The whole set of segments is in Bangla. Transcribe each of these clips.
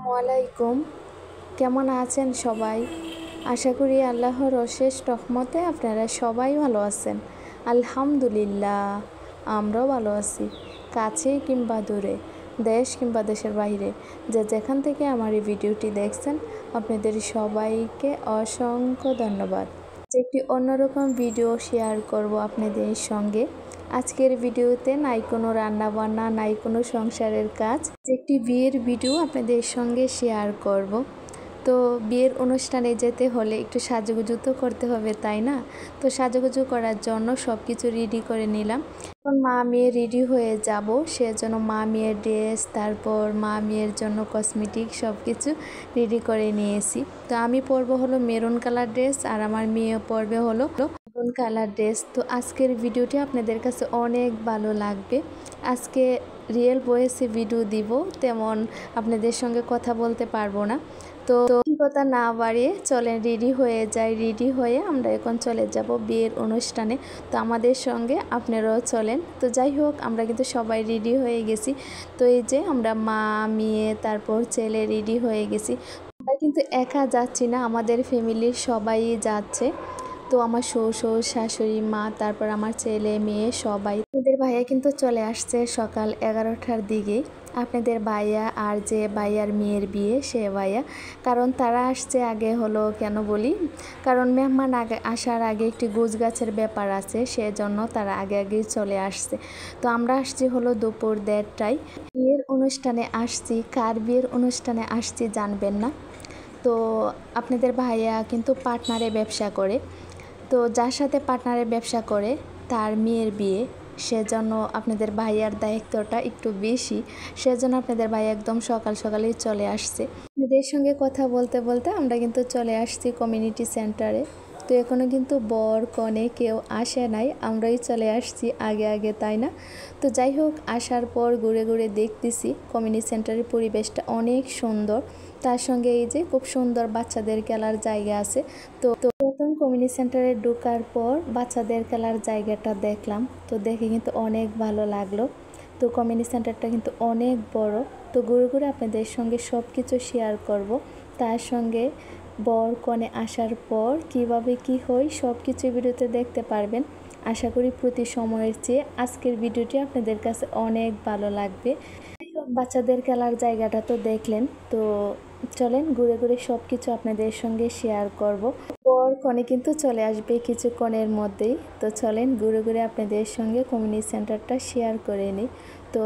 আসসালামু আলাইকুম। কেমন আছেন সবাই? আশা করি আল্লাহর অশেষ রহমতে আপনারা সবাই ভালো আছেন। আলহামদুলিল্লাহ, আমরাও ভালো আছি। কাছে কিংবা দূরে, দেশ কিংবা দেশের বাইরে, যে যেখান থেকে আমার এই ভিডিওটি দেখছেন, আপনাদের সবাইকে অসংখ্য ধন্যবাদ। একটি অন্যরকম ভিডিও শেয়ার করব আপনাদের সঙ্গে। আজকের ভিডিওতে নাই কোনো রান্নাবান্না, নাই কোনো সংসারের কাজ, একটি বিয়ের ভিডিও আপনাদের সঙ্গে শেয়ার করব। তো বিয়ের অনুষ্ঠানে যেতে হলে একটু সাজুগুজু তো করতে হবে, তাই না? তো সাজুগুজু করার জন্য সব কিছু রেডি করে নিলাম। এখন মা মেয়ে রেডি হয়ে যাব, সেজন্য মা মেয়ের ড্রেস, তারপর মা মেয়ের জন্য কসমেটিক সব কিছু রেডি করে নিয়েছি। তো আমি পরবো হলো মেরুন কালার ড্রেস, আর আমার মেয়ে পরবে হলো মেরুন কালার ড্রেস। তো আজকের ভিডিওটি আপনাদের কাছে অনেক ভালো লাগবে। আজকে রিয়েল ভয়েসে ভিডিও দিব, তেমন আপনাদের সঙ্গে কথা বলতে পারবো না। তো কথা না বাড়িয়ে চলেন রেডি হয়ে যাই। রেডি হয়ে আমরা এখন চলে যাব বিয়ের অনুষ্ঠানে। তো আমাদের সঙ্গে আপনারাও চলেন। তো যাই হোক, আমরা কিন্তু সবাই রেডি হয়ে গেছি। তো এই যে আমরা মা মেয়ে তারপর ছেলে রেডি হয়ে গেছি। আমরা কিন্তু একা যাচ্ছি না, আমাদের ফ্যামিলির সবাই যাচ্ছে। তো আমার শ্বশুর শাশুড়ি মা, তারপর আমার ছেলে মেয়ে সবাই। আপনাদের ভাইয়া কিন্তু চলে আসছে সকাল 11টার দিকে। আপনাদের ভাইয়া আর যে ভাইয়ার মেয়ের বিয়ে সে ভাইয়া, কারণ তারা আসছে আগে। হলো কেন বলি, কারণ মেহমান আগে আসার আগে একটি গোছ গাছের ব্যাপার আছে, সেজন্য তারা আগে আগেই চলে আসছে। তো আমরা আসছি হলো দুপুর 1:30টায়। বিয়ের অনুষ্ঠানে আসছি, কার বিয়ের অনুষ্ঠানে আসছি জানবেন না? তো আপনাদের ভাইয়া কিন্তু পার্টনারে ব্যবসা করে। তো যার সাথে পার্টনারে ব্যবসা করে তার মেয়ের বিয়ে, সেজন্য আপনাদের ভাইয়ার দায়িত্বটা একটু বেশি। সেজন্য আপনাদের ভাই একদম সকাল সকালেই চলে আসছে। আপনাদের সঙ্গে কথা বলতে বলতে আমরা কিন্তু চলে আসছি কমিউনিটি সেন্টারে। তো এখনও কিন্তু বর কনে কেউ আসে নাই, আমরাই চলে আসছি আগে আগে, তাই না? তো যাই হোক, আসার পর ঘুরে ঘুরে দেখতেছি কমিউনিটি সেন্টারের পরিবেশটা অনেক সুন্দর। তার সঙ্গে এই যে খুব সুন্দর বাচ্চাদের খেলার জায়গা আছে। তো প্রথম কমিউনিটি সেন্টারে ঢোকার পর বাচ্চাদের খেলার জায়গাটা দেখলাম, তো দেখে কিন্তু অনেক ভালো লাগলো। তো কমিউনিটি সেন্টারটা কিন্তু অনেক বড়। তো ঘুরে ঘুরে আপনাদের সঙ্গে সব কিছু শেয়ার করব। তার সঙ্গে বর কনে আসার পর কিভাবে কি হয় সব কিছু ভিডিওতে দেখতে পারবেন। আশা করি প্রতি সময়ের চেয়ে আজকের ভিডিওটি আপনাদের কাছে অনেক ভালো লাগবে। বাচ্চাদের খেলার জায়গাটা তো দেখলেন, তো চলেন ঘুরে ঘুরে সব কিছু আপনাদের সঙ্গে শেয়ার করব। বর কনে কিন্তু চলে আসবে কিছুক্ষণের মধ্যেই। তো চলেন ঘুরে ঘুরে আপনাদের সঙ্গে কমিউনিটি সেন্টারটা শেয়ার করে নিই। তো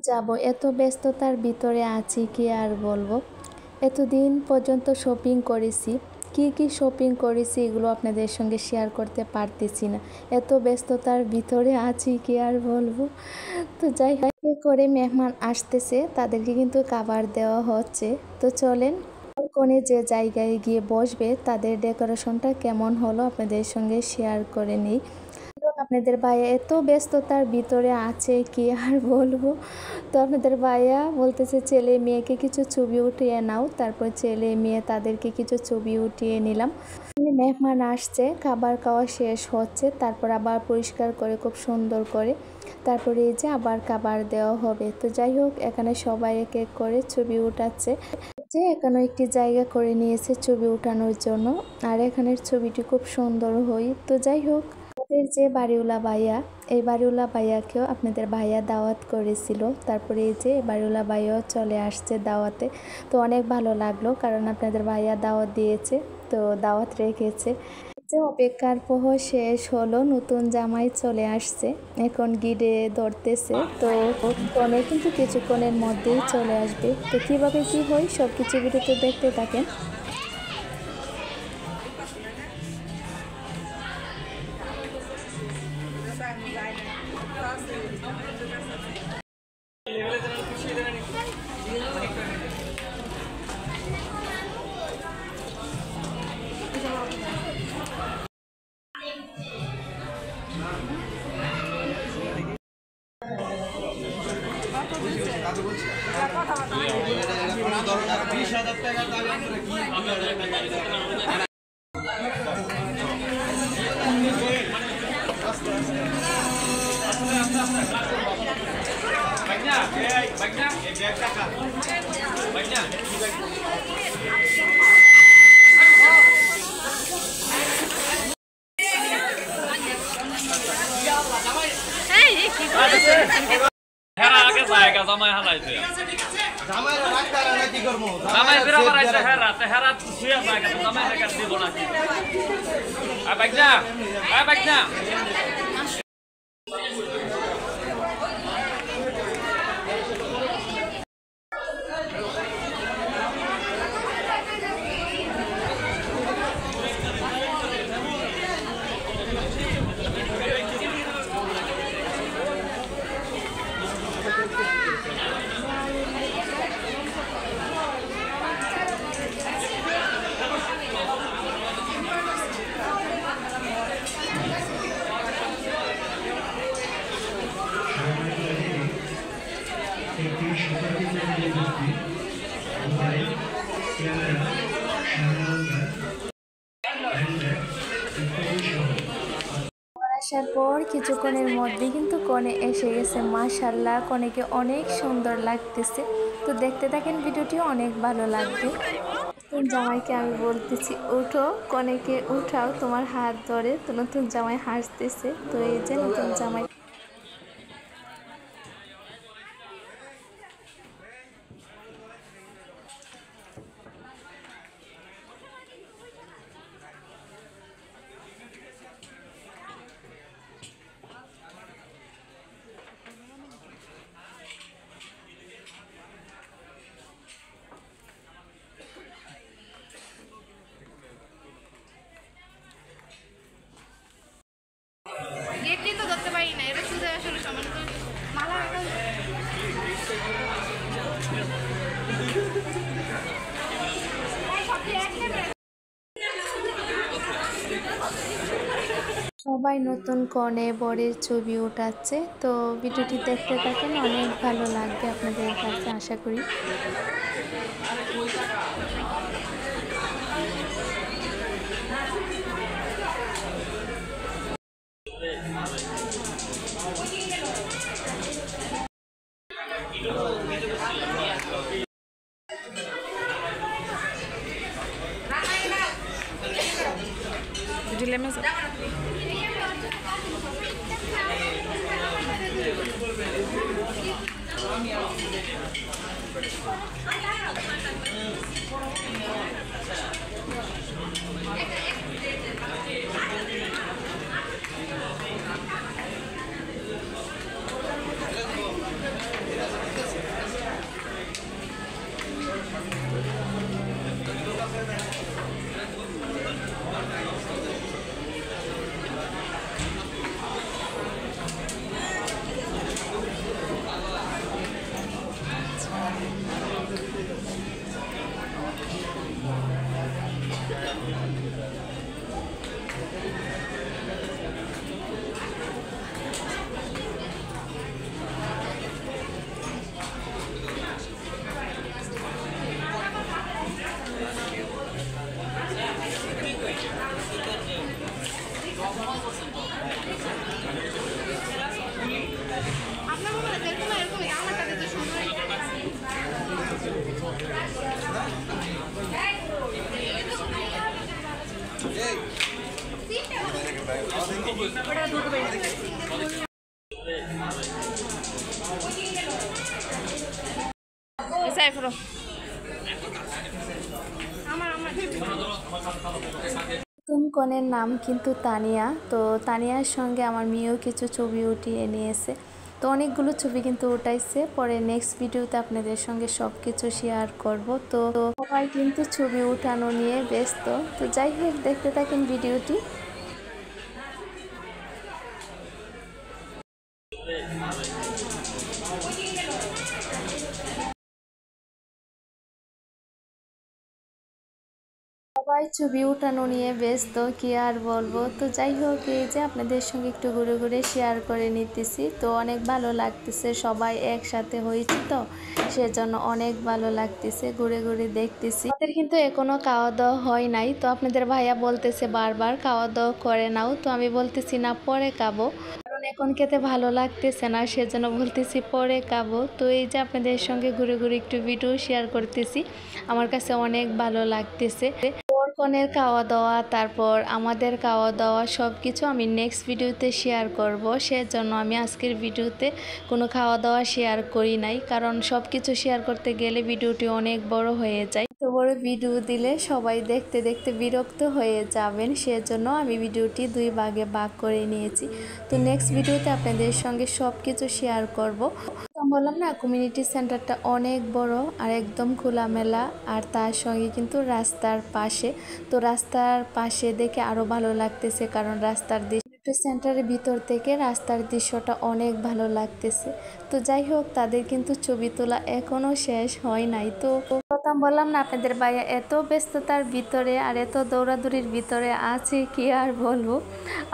যাব, এত ব্যস্ততার ভিতরে আছি কি আর বলবো। এতদিন পর্যন্ত শপিং করেছি, কি শপিং করেছি এগুলো আপনাদের সঙ্গে শেয়ার করতে পারতেছি না, এত ব্যস্ততার ভিতরে আছি কি আর বলবো। তো যাই হোক, করে মেহমান আসতেছে, তাদেরকে কিন্তু খাবার দেওয়া হচ্ছে। তো চলেন কোণে যে জায়গায় গিয়ে বসবে তাদের ডেকোরেশনটা কেমন হলো আপনাদের সঙ্গে শেয়ার করে নিই। আপনাদের ভাইয়া এত ব্যস্ততার ভিতরে আছে কি আর বলবো। তো আপনাদের ভাইয়া বলতেছে ছেলে মেয়েকে কিছু ছবি উঠিয়ে নাও। তারপর ছেলে মেয়ে তাদেরকে কিছু ছবি উঠিয়ে নিলাম। মেহমান আসছে, খাবার খাওয়া শেষ হচ্ছে, তারপর আবার পরিষ্কার করে খুব সুন্দর করে তারপরে এই যে আবার খাবার দেওয়া হবে। তো যাই হোক, এখানে সবাই এক এক করে ছবি উঠাচ্ছে। যে এখানে একটি জায়গা করে নিয়েছে ছবি উঠানোর জন্য, আর এখানের ছবিটি খুব সুন্দর হয়। তো যাই হোক, আমাদের যে বাড়িওয়ালা ভাইয়া, এই বাড়িওয়ালা ভাইয়াকেও আপনাদের ভাইয়া দাওয়াত করেছিল। তারপরে এই যে বাড়িওয়ালা ভাইয়াও চলে আসছে দাওয়াতে। তো অনেক ভালো লাগলো, কারণ আপনাদের ভাইয়া দাওয়াত দিয়েছে, তো দাওয়াত রেখেছে। যে অপেক্ষার প্রহর শেষ হলো, নতুন জামাই চলে আসছে, এখন গিডে ধরতেছে। তো কনে কিন্তু কিছুক্ষণের মধ্যেই চলে আসবে। তো কিভাবে কি হয় সব কিছু ভিডিওতে দেখতে থাকেন। জামাই ফিরা পড়াইছে হেরাত শুয়ে যায় কিন্তু জামাই হেকার দিব না কি আ বাইক না আসার পর কিছুক্ষণের মধ্যে কিন্তু কনে এসে গেছে। মাশাআল্লাহ, কনেকে অনেক সুন্দর লাগতেছে। তো দেখতে থাকেন, ভিডিওটি অনেক ভালো লাগবে। জামাইকে আমি বলতেছি উঠো, কনেকে উঠাও, তোমার হাত ধরে। তো নতুন জামাই হাসতেছে। তো এই যে নতুন জামাই। গেটটি তো ধরতে পারি না, এটা শুধু আসলে সামান্য মালা সবাই নতুন কনে বরের ছবি উঠাচ্ছে। তো ভিডিওটি দেখতে থাকেন, অনেক ভালো লাগবে আপনাদের কাছে আশা করি। আপনার মোবাইলে দেখুন এরকমই আমারটা দেখতে সুন্দর। নতুন কনের নাম কিন্তু তানিয়া। তো তানিয়ার সঙ্গে আমার মেয়েও কিছু ছবি উঠিয়ে নিয়েছে। তো অনেকগুলো ছবি কিন্তু উঠাইছে। পরে নেক্সট ভিডিওতে আপনাদের সঙ্গে সব কিছু শেয়ার করব। তো সবাই কিন্তু ছবি উঠানো নিয়ে ব্যস্ত। তো যাই হোক, দেখতে থাকেন ভিডিওটি। সবাই ছবি উঠানো নিয়ে ব্যস্ত, কি আর বলবো। তো যাই হোক, এই যে আপনাদের সঙ্গে একটু ঘুরে ঘুরে শেয়ার করে নিতেছি। তো অনেক ভালো লাগতেছে, সবাই একসাথে হয়েছে তো সেজন্য অনেক ভালো লাগতেছে, ঘুরে ঘুরে দেখতেছি। আমাদের কিন্তু এখনো খাওয়া দাওয়া হয় নাই। তো আপনাদের ভাইয়া বলতেছে বারবার খাওয়া দাওয়া করে নাও। তো আমি বলতেছি না, পরে খাবো, কারণ এখন খেতে ভালো লাগতেছে না, সেজন্য বলতেছি পরে খাবো। তো এই যে আপনাদের সঙ্গে ঘুরে ঘুরে একটু ভিডিও শেয়ার করতেছি, আমার কাছে অনেক ভালো লাগতেছে। কনের খাওয়া দাওয়া, তারপর আমাদের খাওয়া দাওয়া সব কিছু আমি নেক্সট ভিডিওতে শেয়ার করব। সেজন্য আমি আজকের ভিডিওতে কোনো খাওয়া দাওয়া শেয়ার করি নাই, কারণ সব কিছু শেয়ার করতে গেলে ভিডিওটি অনেক বড় হয়ে যায়। তো বড় ভিডিও দিলে সবাই দেখতে দেখতে বিরক্ত হয়ে যাবেন, সেজন্য আমি ভিডিওটি 2 ভাগে ভাগ করে নিয়েছি। তো নেক্সট ভিডিওতে আপনাদের সঙ্গে সব কিছু শেয়ার করব। বললাম না, কমিউনিটি সেন্টারটা অনেক বড় আর একদম খোলামেলা, আর তার সঙ্গে কিন্তু রাস্তার পাশে। তো রাস্তার পাশে দেখে আরও ভালো লাগতেছে, কারণ রাস্তার কমিউনিটি সেন্টারের ভিতর থেকে রাস্তার দৃশ্যটা অনেক ভালো লাগতেছে। তো যাই হোক, তাদের কিন্তু ছবি তোলা এখনও শেষ হয় নাই। তো প্রথম বললাম না, আপনাদের ভাইয়া এত ব্যস্ততার ভিতরে আর এত দৌড়াদৌড়ির ভিতরে আছে, কি আর বলবো।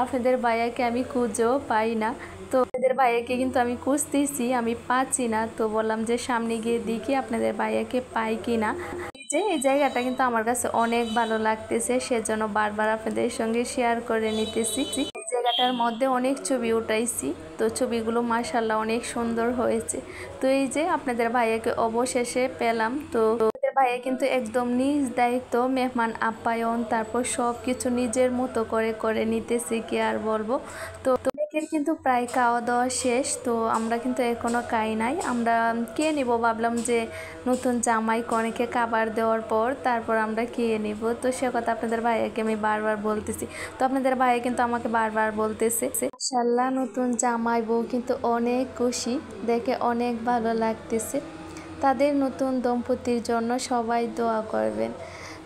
আপনাদের ভাইয়াকে আমি খুঁজেও পাই না। তো আপনাদের ভাইয়াকে কিন্তু আমি খুঁজতেছি, আমি পাচ্ছি না। তো বললাম যে সামনে গিয়ে দেখি আপনাদের ভাইয়াকে পাই কি না। যে এই জায়গাটা কিন্তু আমার কাছে অনেক ভালো লাগতেছে, সেজন্য বারবার আপনাদের সঙ্গে শেয়ার করে নিতেছি। এই জায়গাটার মধ্যে অনেক ছবি উঠাইছি, তো ছবিগুলো মাশাআল্লাহ অনেক সুন্দর হয়েছে। তো এই যে আপনাদের ভাইয়াকে অবশেষে পেলাম। তো ভাইয়া কিন্তু একদম নিজ দায়িত্ব মেহমান আপ্যায়ন, তারপর সব কিছু নিজের মতো করে করে নিতেছি, কি আর বলবো। তো অনেকের কিন্তু প্রায় খাওয়া দাওয়া শেষ, তো আমরা কিন্তু এখনও খাই নাই। আমরা খেয়ে নিব, ভাবলাম যে নতুন জামাই কনেকে খাবার দেওয়ার পর তারপর আমরা খেয়ে নিব। তো সে কথা আপনাদের ভাইয়াকে আমি বারবার বলতেছি। তো আপনাদের ভাইয়া কিন্তু আমাকে বারবার বলতেছে, মাশাআল্লাহ নতুন জামাই বউ কিন্তু অনেক খুশি, দেখে অনেক ভালো লাগতেছে। তাদের নতুন দম্পতির জন্য সবাই দোয়া করবেন।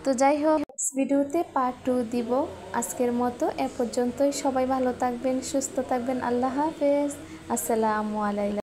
তো যাই হোক, নেক্সট ভিডিওতে পার্ট 2 দিব। আজকের মতো এ পর্যন্তই। সবাই ভালো থাকবেন, সুস্থ থাকবেন। আল্লাহ হাফেজ, আসসালামু আলাইকুম।